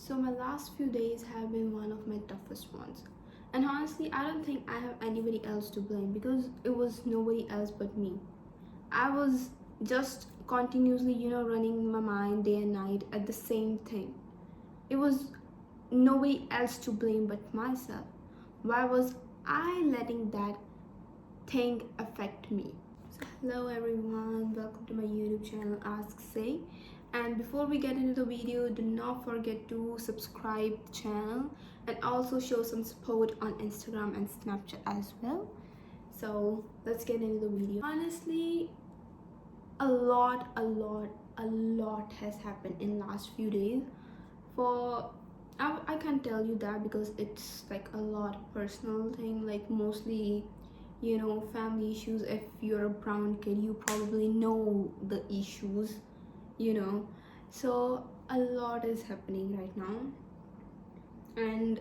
So my last few days have been one of my toughest ones. And honestly, I don't think I have anybody else to blame because it was nobody else but me. I was just continuously, running my mind day and night at the same thing. It was nobody else to blame but myself. Why was I letting that thing affect me? So hello everyone, welcome to my YouTube channel Ask Say. And before we get into the video, do not forget to subscribe the channel and also show some support on Instagram and Snapchat as well. So let's get into the video. Honestly, a lot has happened in last few days. For I can't tell you that because it's like a lot personal thing, like mostly family issues. If you're a brown kid, you probably know the issues, so a lot is happening right now, and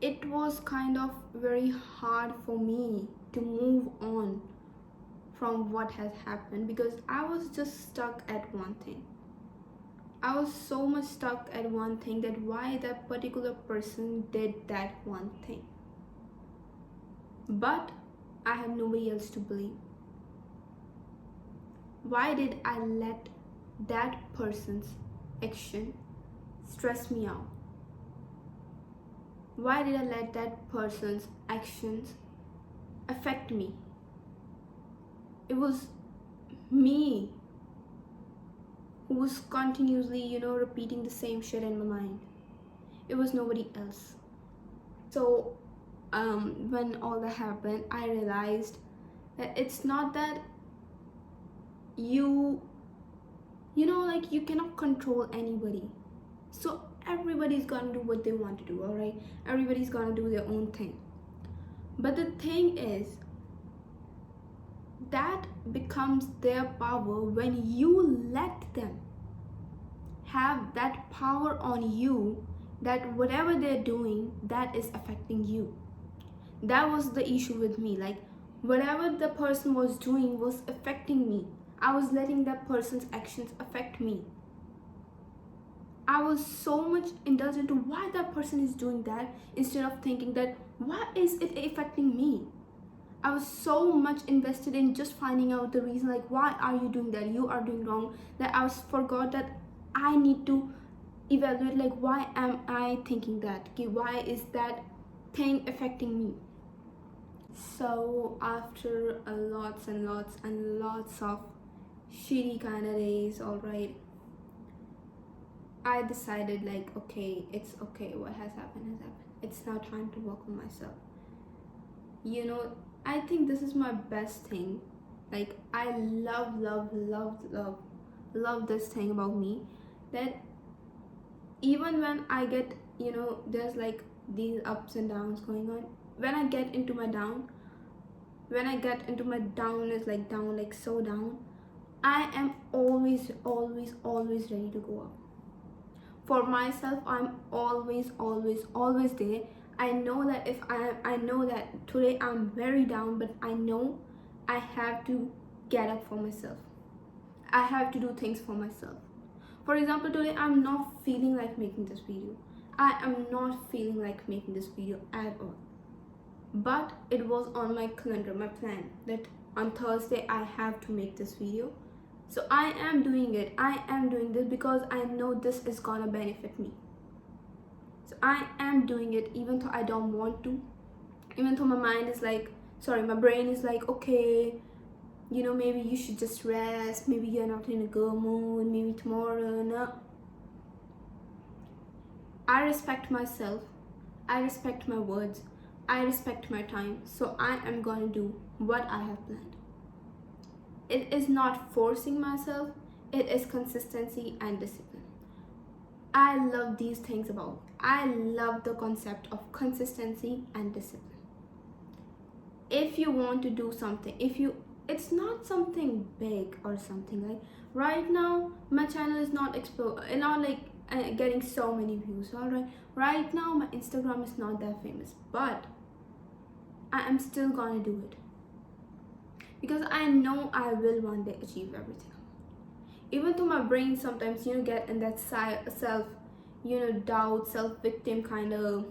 it was kind of very hard for me to move on from what has happened because I was just stuck at one thing. I was so much stuck at one thing, that why that particular person did that one thing. But I have nobody else to blame. Why did I let that person's action stress me out? Why did I let that person's actions affect me? It was me who was continuously, repeating the same shit in my mind. It was nobody else. So when all that happened, I realized that it's not that you cannot control anybody. So everybody's gonna do what they want to do, all right? Everybody's gonna do their own thing. But the thing is, that becomes their power when you let them have that power on you, that whatever they're doing, that is affecting you. That was the issue with me. Like, whatever the person was doing was affecting me. I was letting that person's actions affect me. I was so much indulged into why that person is doing that, instead of thinking that why is it affecting me. I was so much invested in just finding out the reason, like why are you doing that, you are doing wrong, that I forgot that I need to evaluate, like why am I thinking that, okay, why is that thing affecting me. So after a lots of shitty kind of days, all right, I decided, like, okay, it's okay, what has happened. It's now time to work on myself. I think this is my best thing. Like, I love this thing about me, that even when I get, there's like these ups and downs going on, when I get into my down is like down, like so down, I am always ready to go up. For myself, I'm always there. I know that if I know that today I'm very down, but I know I have to get up for myself. I have to do things for myself. For example, today I'm not feeling like making this video. I am not feeling like making this video at all. But it was on my calendar, my plan, that on Thursday I have to make this video. So I am doing it. I am doing this because I know this is gonna benefit me. So I am doing it even though I don't want to. Even though my brain is like, okay, maybe you should just rest. Maybe you're not in a good mood. Maybe tomorrow, no. I respect myself. I respect my words. I respect my time. So I am gonna do what I have planned. It is not forcing myself. It is consistency and discipline. I love these things about. I love the concept of consistency and discipline. If you want to do something, it's not something big or something, like right now my channel is not getting so many views, all right. Right now my Instagram is not that famous, but I am still gonna do it because I know I will one day achieve everything. Even though my brain sometimes get in that self doubt, self victim kind of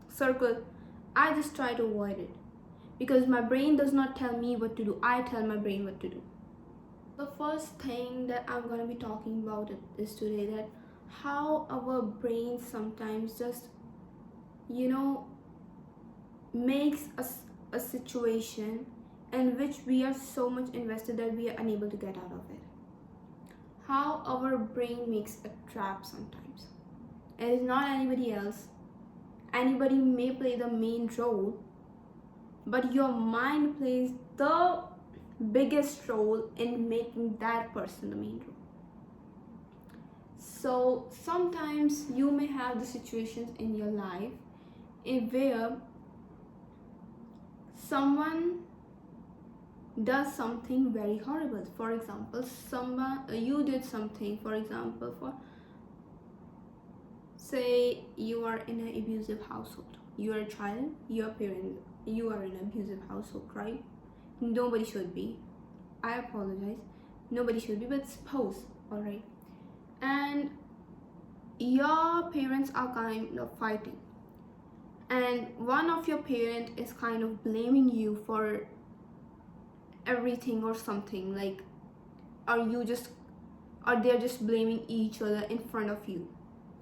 circle, I just try to avoid it, because my brain does not tell me what to do, I tell my brain what to do. The first thing that I'm going to be talking about is today that how our brain sometimes just you know makes a situation in which we are so much invested that we are unable to get out of it. How our brain makes a trap sometimes. It is not anybody else. Anybody may play the main role, but your mind plays the biggest role in making that person the main role. So sometimes you may have the situations in your life where someone does something very horrible. For example, you did something, for example, for say you are in an abusive household, you are a child, your parent, you are in an abusive household, right? Nobody should be, I apologize, nobody should be, but suppose, all right, and your parents are kind of fighting, and one of your parent is kind of blaming you for everything or something, like, or they're just blaming each other in front of you.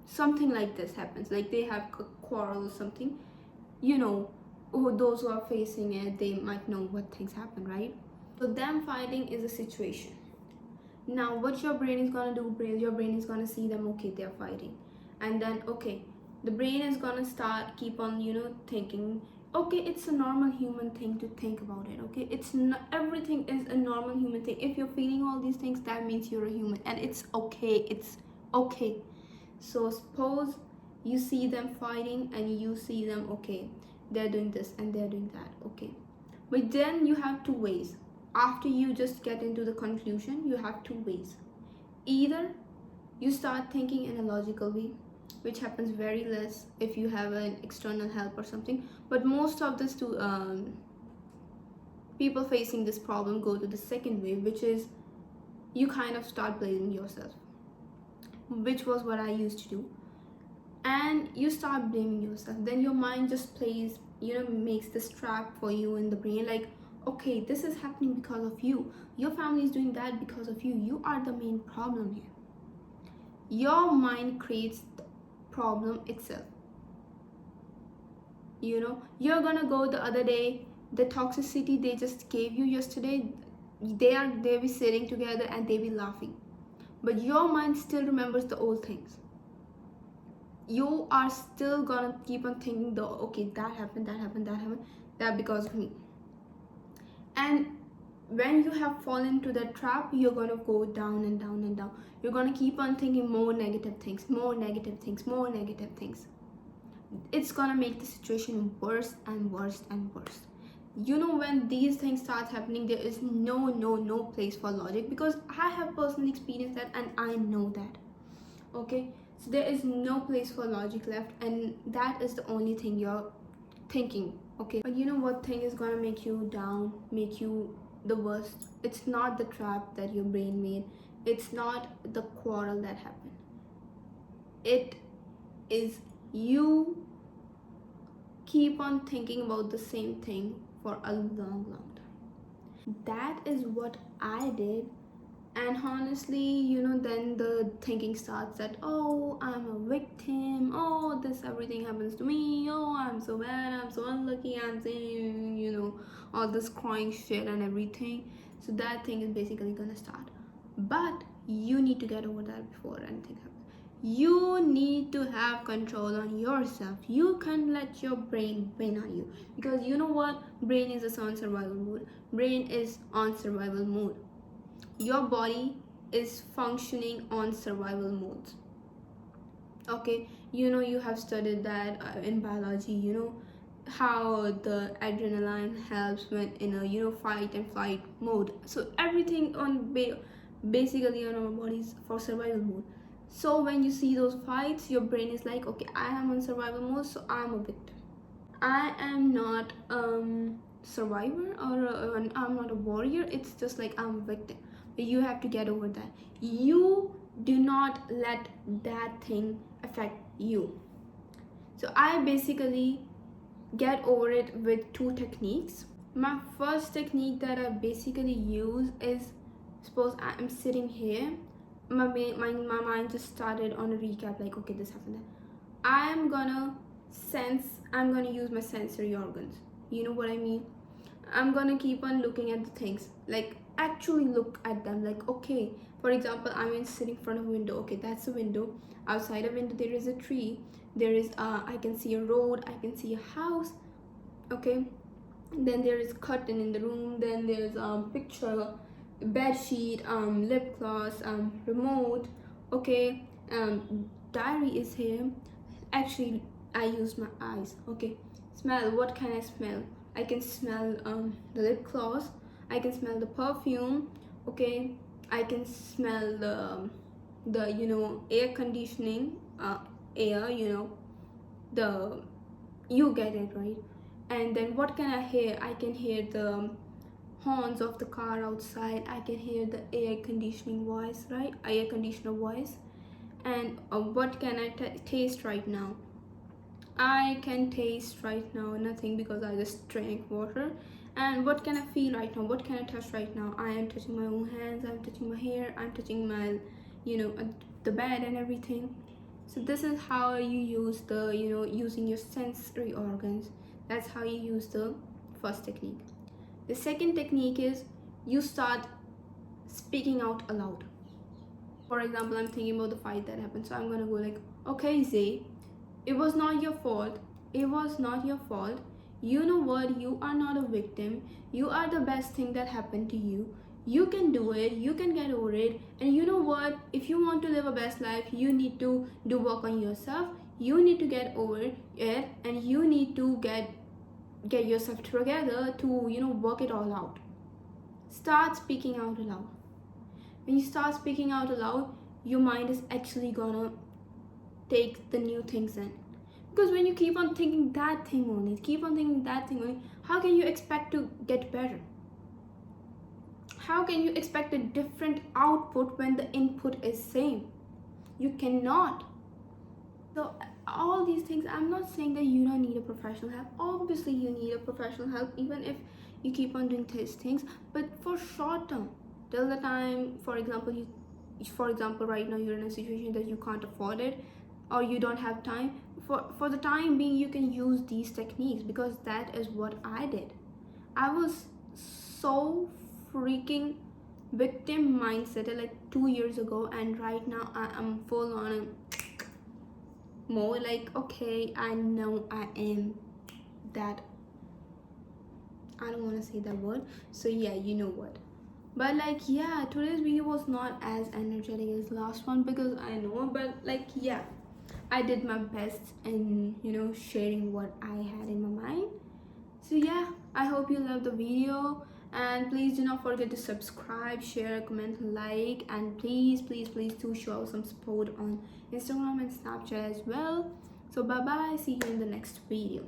Something like this happens, like they have a quarrel or something, those who are facing it, they might know what things happen, right? So them fighting is a situation. Now what your brain is gonna do, your brain is gonna see them, okay, they're fighting, and then okay, the brain is gonna start keep on thinking, okay, it's a normal human thing to think about it, okay, it's not, everything is a normal human thing. If you're feeling all these things, that means you're a human, and it's okay, it's okay. So suppose you see them fighting and you see them, okay, they're doing this and they're doing that, okay, but then you have two ways. After you just get into the conclusion, you have two ways. Either you start thinking in a logical way, which happens very less if you have an external help or something, but most of this people facing this problem go to the second way, which is you kind of start blaming yourself, which was what I used to do. And you start blaming yourself, then your mind just plays, makes this trap for you in the brain, like, okay, this is happening because of you, your family is doing that because of you, you are the main problem here. Your mind creates the problem itself. You're gonna go the other day, the toxicity they just gave you yesterday, they be sitting together and they be laughing, but your mind still remembers the old things. You are still gonna keep on thinking, okay, that happened, that because of me. And when you have fallen into that trap, you're gonna go down and down and down. You're gonna keep on thinking more negative things, more negative things, more negative things. It's gonna make the situation worse and worse and worse. When these things start happening, there is no place for logic, because I have personally experienced that and I know that, okay? So there is no place for logic left, and that is the only thing you're thinking, okay? But what thing is gonna make you down, make you the worst? It's not the trap that your brain made, it's not the quarrel that happened, it is you keep on thinking about the same thing for a long time. That is what I did. And honestly, then the thinking starts that, oh, I'm a victim, oh, this everything happens to me, oh, I'm so bad, I'm so unlucky, I'm saying, all this crying shit and everything. So that thing is basically gonna start. But you need to get over that before anything happens. You need to have control on yourself. You can't let your brain win on you, because you know what? Brain is on survival mode. Brain is on survival mode. Your body is functioning on survival modes, okay? You have studied that in biology, how the adrenaline helps when in a fight and flight mode. So everything on basically on our bodies for survival mode. So when you see those fights, your brain is like, okay, I am on survival mode, so I'm a victim. I am not survivor, or I'm not a warrior, it's just like I'm a victim. You have to get over that. You do not let that thing affect you. So I basically get over it with two techniques. My first technique that I basically use is, suppose I am sitting here, my mind just started on a recap, like okay, this happened, I'm gonna use my sensory organs. You know what I mean? I'm gonna keep on looking at the things, like actually look at them, like okay, for example, I'm sitting in front of a window. Okay, that's a window. Outside a window there is a tree, there is I can see a road, I can see a house. Okay, then there is curtain in the room, then there's picture, bed sheet, lip gloss, remote. Okay, diary is here. Actually, I use my eyes. Okay, smell. What can I smell? I can smell the lip gloss, I can smell the perfume. Okay, I can smell the air conditioning, air, the, you get it, right? And then what can I hear? I can hear the horns of the car outside, I can hear the air conditioning voice, right? Air conditioner voice. And what can I taste right now? I can taste right now nothing, because I just drank water. And what can I feel right now? What can I touch right now? I am touching my own hands, I'm touching my hair, I'm touching my, the bed and everything. So this is how you use the, using your sensory organs. That's how you use the first technique. The second technique is you start speaking out aloud. For example, I'm thinking about the fight that happened, so I'm gonna go like, okay, Zay, it was not your fault. It was not your fault. You know what? You are not a victim. You are the best thing that happened to you. You can do it. You can get over it. And you know what? If you want to live a best life, you need to do work on yourself. You need to get over it, and you need to get yourself together to work it all out. Start speaking out aloud. When you start speaking out aloud, your mind is actually gonna take the new things in. Because when you keep on thinking that thing only, how can you expect to get better? How can you expect a different output when the input is same? You cannot. So all these things, I'm not saying that you don't need a professional help. Obviously you need a professional help, even if you keep on doing these things, but for short term, till the time, for example right now you're in a situation that you can't afford it, or you don't have time. For the time being, you can use these techniques, because that is what I did. I was so freaking victim mindset like 2 years ago, and right now I am full on a more like, okay, I know I am that, I don't want to say that word, so yeah, you know what. But like, yeah, today's video was not as energetic as last one, because I know, but like, yeah, I did my best in sharing what I had in my mind. So yeah, I hope you loved the video, and please do not forget to subscribe, share, comment, like, and please do show some support on Instagram and Snapchat as well. So bye bye, see you in the next video.